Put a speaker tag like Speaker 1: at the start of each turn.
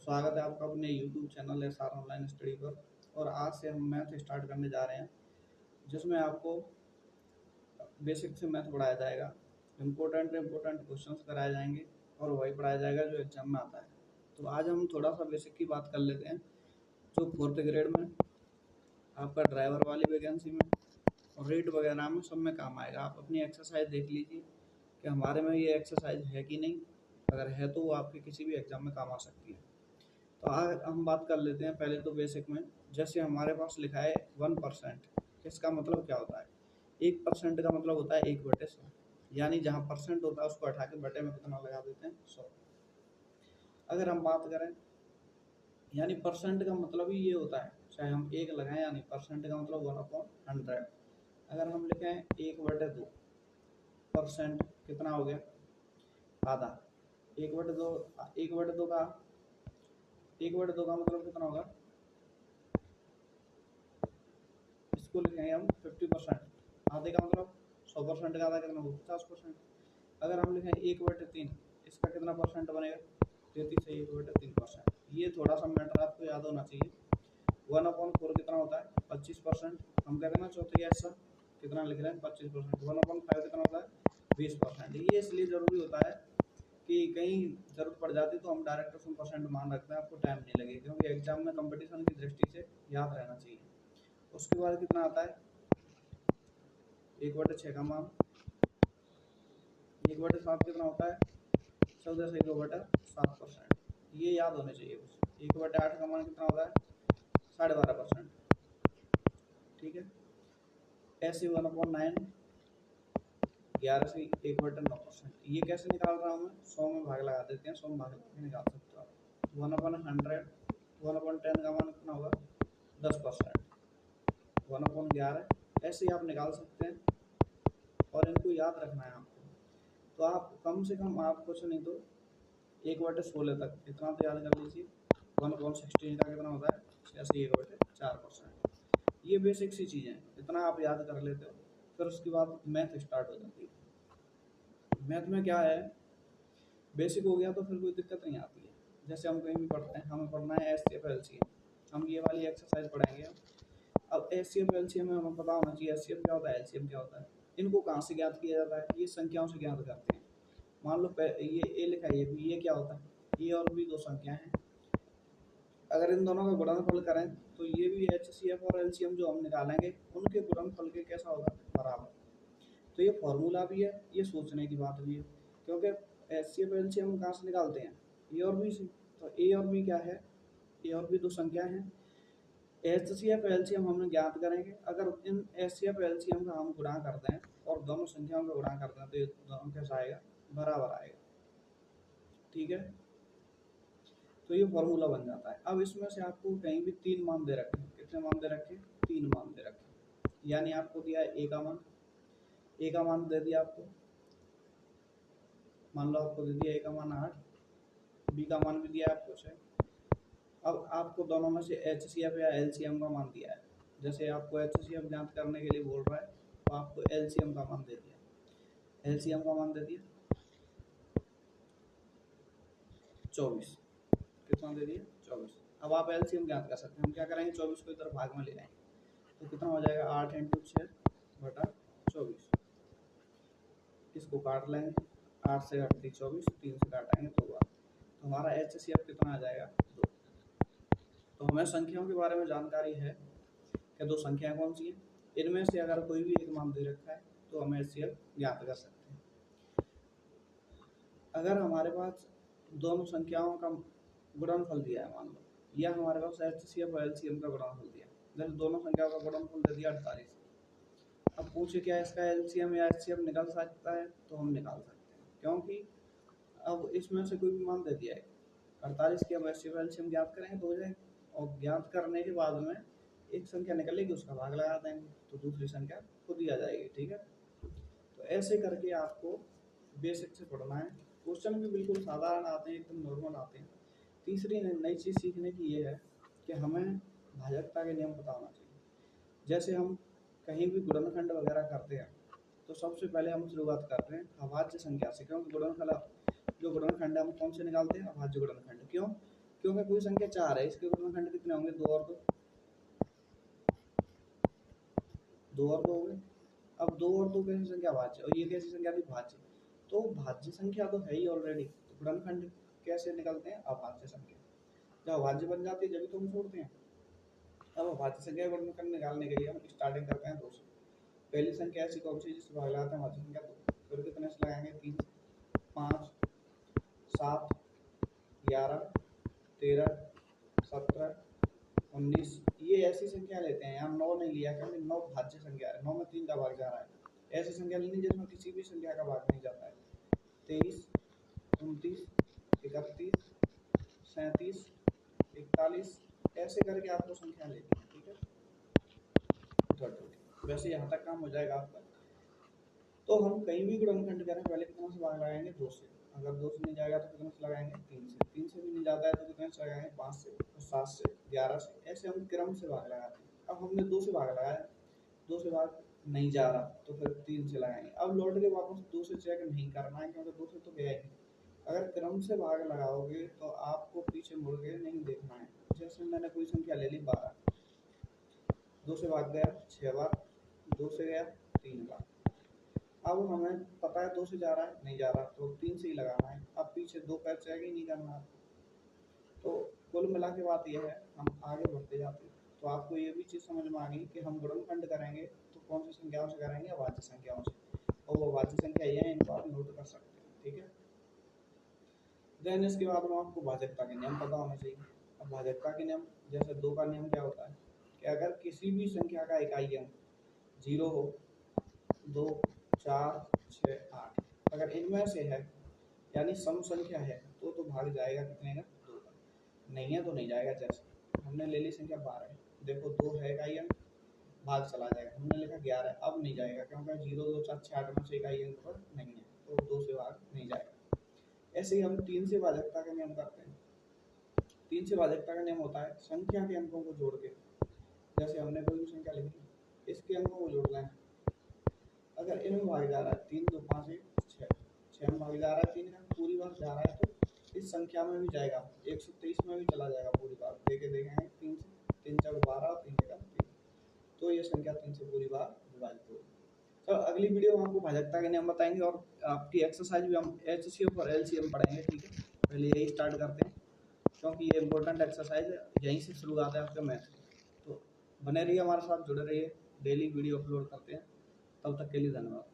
Speaker 1: स्वागत है आपका अपने YouTube channel S R online study पर। और आज से हम मैथ स्टार्ट करने जा रहे हैं, जिसमें आपको बेसिक से मैथ पढ़ाया जाएगा। इम्पोर्टेंट क्वेश्चंस कराए जाएंगे और वही पढ़ाया जाएगा जो एग्जाम में आता है। तो आज हम थोड़ा सा बेसिक की बात कर लेते हैं, जो 4th ग्रेड में आपका ड्राइवर वाली वैकेंसी में और रेट वगैरह में सब में काम आएगा। आप अपनी एक्सरसाइज देख लीजिए कि हमारे में ये एक्सरसाइज है कि नहीं। अगर है तो वो आपके किसी भी एग्जाम में काम आ सकती है। तो आज हम बात कर लेते हैं पहले तो बेसिक में। जैसे हमारे पास लिखा है 1%, इसका मतलब क्या होता है? 1% का मतलब होता है 1/100, यानी जहाँ परसेंट होता है उसको हटा के बटे में कितना लगा देते हैं, 100। अगर हम बात करें, यानी परसेंट का मतलब ही ये होता है, चाहे हम 1 लगाएं, यानी परसेंट का मतलब 1/100। अगर हम लिखें 1/2, परसेंट कितना हो गया? आधा। 1/2, 1/2 का 1/2 का मतलब कितना होगा? इसको लिखेंगे हम 50%। आधे का मतलब 100% का आधा कितना होगा? 50%। अगर हम लिखें 1/3, इसका कितना परसेंट बनेगा? 33 है 1/3%। ये थोड़ा सा मैटर आपको याद होना चाहिए। 1/4 कितना होता है? 25%। हम कहते हैं ना चौथी हिस्सा, कितना लिख रहे हैं? 25%। 1/5 कितना होता है? 20%। ये इसलिए ज़रूरी होता है कि कहीं ज़रूरत पड़ जाती तो हम डायरेक्ट उसमें परसेंट मान रखते हैं, आपको टाइम नहीं लगेगा, क्योंकि एग्जाम में कंपटीशन की दृष्टि से याद रहना चाहिए। उसके बाद कितना आता है? 1/6 का मान। 1/7 कितना होता है? 14 से 1/7%। ये याद होने चाहिए बस। 1/8 का मान कितना होता है? 12.5%। ठीक है। ऐसे 1/9, 11 से 1/9%। ये कैसे निकाल रहा हूँ मैं? 100 में भाग लगा देते हैं, 100 में भाग लगा के निकाल सकते हो आप। 1/100, 1/10 का मान कितना होगा? 10%। 1/11, ऐसे ही आप निकाल सकते हैं और इनको याद रखना है आपको। तो आप कम से कम, आप कुछ नहीं तो 1/16 तक इतना तो याद कर लीजिए। 1/16 का कितना होता है? 1/4%। ये बेसिक सी चीज़ें हैं, इतना आप याद कर लेते हो, फिर उसके बाद मैथ स्टार्ट हो जाती है। मैथ में क्या है, बेसिक हो गया तो फिर कोई दिक्कत नहीं आती है। जैसे हम कहीं भी पढ़ते हैं, हमें पढ़ना है HCF LCM, हम ये वाली एक्सरसाइज पढ़ेंगे। अब HCF LCM में हमें पता होना चाहिए HCF क्या होता है, LCM क्या होता है। इनको कहाँ से ज्ञात किया जाता है? ये संख्याओं से ज्ञात करते हैं। मान लो ये ए लिखा है, ये क्या होता है? ए और बी दो संख्या हैं। अगर इन दोनों का गुणनफल करें तो ये भी HCF और LCM जो हम निकालेंगे उनके गुणनफल के कैसा होगा? बराबर। तो ये फॉर्मूला भी है, ये सोचने की बात भी है, क्योंकि HCF LCM कहाँ से निकालते हैं? ए और बी से। तो ए और बी क्या है? ए और बी दो संख्या हैं। HCF LCM हमने ज्ञात करेंगे। अगर इन HCF LCM का हम गुणा करते हैं और दोनों संख्याओं का गुणा करते हैं तो ये दोनों कैसा आएगा? बराबर आएगा। ठीक है। तो ये फॉर्मूला बन जाता है। अब इसमें से आपको कहीं भी 3 मान दे रखे हैं। कितने मान दे रखे हैं? 3 मान दे रखे हैं। यानी आपको दिया है ए का मान, ए का मान दे दिया आपको, मान लो आपको दे दिया ए का मान 8, बी का मान भी दिया है आपको 6। अब आपको दोनों में से HCF या LCM का मान दिया है। जैसे आपको HCF ज्ञात करने के लिए बोल रहा है तो आपको LCM का मान दे दिया। LCM का मान दे दिया 24। कितना दे दिया? 24। अब आप LCM ज्ञात कर सकते हैं। हम क्या करेंगे? 24 को इधर भाग में ले जाएंगे तो कितना हो जाएगा? 8 × 6/24। इसको काट लेंगे, 8 से घटती 24, 3 से काटेंगे 2 बार, तो हमारा HCF कितना आ जाएगा? 2। तो हमें संख्याओं के बारे में जानकारी है कि दो संख्याएं कौन सी हैं। इनमें से अगर कोई भी एक मान दे रखा है तो हम HCF ज्ञात कर सकते हैं। अगर हमारे पास दोनों संख्याओं का गुणनफल दिया है, मान लो, या हमारे पास HCF और LCM का गुणनफल दिया, जैसे दोनों संख्याओं का गुणनफल दे दिया 48। अब पूछे क्या इसका LCM या HCF निकाल सकता है? तो हम निकाल सकते हैं, क्योंकि अब इसमें से कोई भी मान दे दिया है 48 की, हम HCF LCM ज्ञात करेंगे तो हो जाएगा। और ज्ञात करने के बाद में एक संख्या निकलेगी, उसका भाग लगा देंगे तो दूसरी संख्या खुद ही आ जाएगी। ठीक है। तो ऐसे करके आपको बेसिक से पढ़ना है। क्वेश्चन भी बिल्कुल साधारण आते हैं, एकदम नॉर्मल आते हैं। तीसरी नई चीज़ सीखने की ये है कि हमें भाजकता के नियम पता होना चाहिए। जैसे हम कहीं भी गुणनखंड वगैरह करते हैं तो सबसे पहले हम शुरुआत करते हैं अभाज्य संख्या से, क्योंकि गुणनफल जो गुणनखंड है हम कौन से निकालते हैं? अभाज्य गुणनखंड। क्यों? क्योंकि कोई संख्या 4 है, इसके गुणनखंड कितने होंगे? 2 और 2, 2 और 2 हो गए। अब 2 और 2 कैसी संख्या? भाज्य। और ये कैसी संख्या थी? भाज्य। तो भाज्य संख्या तो है ही ऑलरेडी, तो गुणनखंड कैसे निकलते हैं? अभाज्य संख्या। जब अभाज्य बन जाती है जब तो हम छोड़ते हैं। अब अभाज्य संख्या का गुणनखंड निकालने के लिए हम स्टार्टिंग करते हैं 2 से। पहली संख्या ऐसी कौन सी जिससे भाग लगाते हैं? भाज्य संख्या 2। फिर कितने से लगाएंगे? 3 से। 5, 7, 11, 13, 17, 19, ये ऐसी संख्या लेते हैं। यहाँ 9 नहीं लिया क्योंकि 9 भाज्य संख्या है, 9 में 3 का भाग जा रहा है। ऐसी संख्या लेनी जिसमें किसी भी संख्या का भाग नहीं जाता है। 23, 29, 31, 37, 41, ऐसे करके आपको संख्या लेनी है। ठीक है, वैसे यहाँ तक काम हो जाएगा आपका। तो हम कहीं भी गुणनखंड करें पहले कितना से भाग लगाएंगे? 2 से। अगर 2 से नहीं जाएगा तो कितने से लगाएंगे? 3 से। 3 से भी नहीं जाता है तो कितने से लगाएंगे? 5 से, 7 से, 11 से, ऐसे हम क्रम से भाग लगाते हैं। अब हमने 2 से भाग लगाया, 2 से भाग नहीं जा रहा तो फिर 3 से लगाएंगे। अब लौट के वापस 2 से चेक नहीं करना है क्योंकि 2 से तो गया ही। अगर क्रम से भाग लगाओगे तो आपको पीछे मुड़ के नहीं देखना है। जैसे मैंने कोई संख्या ले ली 12, 2 से भाग गया 6 बार, 2 से गया 3 बार। अब हमें पता है 2 से जा रहा है, नहीं जा रहा तो 3 से ही लगाना है। अब पीछे 2 पैर चेक ही नहीं करना। तो कुल मिला के बात यह है, हम आगे बढ़ते जाते हैं तो आपको ये भी चीज़ समझ में आ गई कि हम गुणनखंड करेंगे तो कौन सी संख्याओं से करेंगे? अभाज्य संख्याओं से। और वो अभाज्य संख्या ये है, इनको आप नोट कर सकते हैं। ठीक है, देन इसके बाद में आपको भाजकता के नियम पता होना चाहिए। अब भाजकता के नियम, जैसे 2 का नियम क्या होता है कि अगर किसी भी संख्या का इकाई अंक 0 हो, 2, 4, 6, 8, अगर इनमें से है यानी सम संख्या है तो भाग जाएगा कितने का? 2 का। नहीं है तो नहीं जाएगा। जैसे हमने ले ली संख्या 12, देखो 2 है इकाई अंक, भाग चला जाएगा। हमने लिखा 11, अब नहीं जाएगा क्योंकि 0, 2, 4, 6, 8 में से इकाई अंक पर नहीं है तो 2 से भाग नहीं जाएगा। ऐसे ही हम 3 से भाजकता का नियम करते हैं। 3 से भाजकता का नियम होता है संख्या के अंकों को जोड़ के, जैसे हमने कोई भी संख्या लिखी, इसके अंकों को जोड़ना है। अगर इनमें भाग जा रहा है 3, 2, 5, 1, 6 में भाग जा रहा है 3 का, पूरी बार जा रहा है तो इस संख्या में भी जाएगा, 123 में भी चला जाएगा पूरी बार। देखेंगे 3 से, 3 4 12 और 3 का 3, तो ये संख्या 3 से पूरी बार विभाजित होगी। तो अगली वीडियो में आपको भाजकता के नियम बताएंगे और आपकी एक्सरसाइज भी हम HCF और LCM पढ़ेंगे। ठीक है, पहले यही स्टार्ट करते हैं क्योंकि ये इंपॉर्टेंट एक्सरसाइज है, यहीं से शुरुआत है आपके मैथ की। तो बने रहिए हमारे साथ, जुड़े रहिए, डेली वीडियो अपलोड करते हैं। तब तक के लिए धन्यवाद।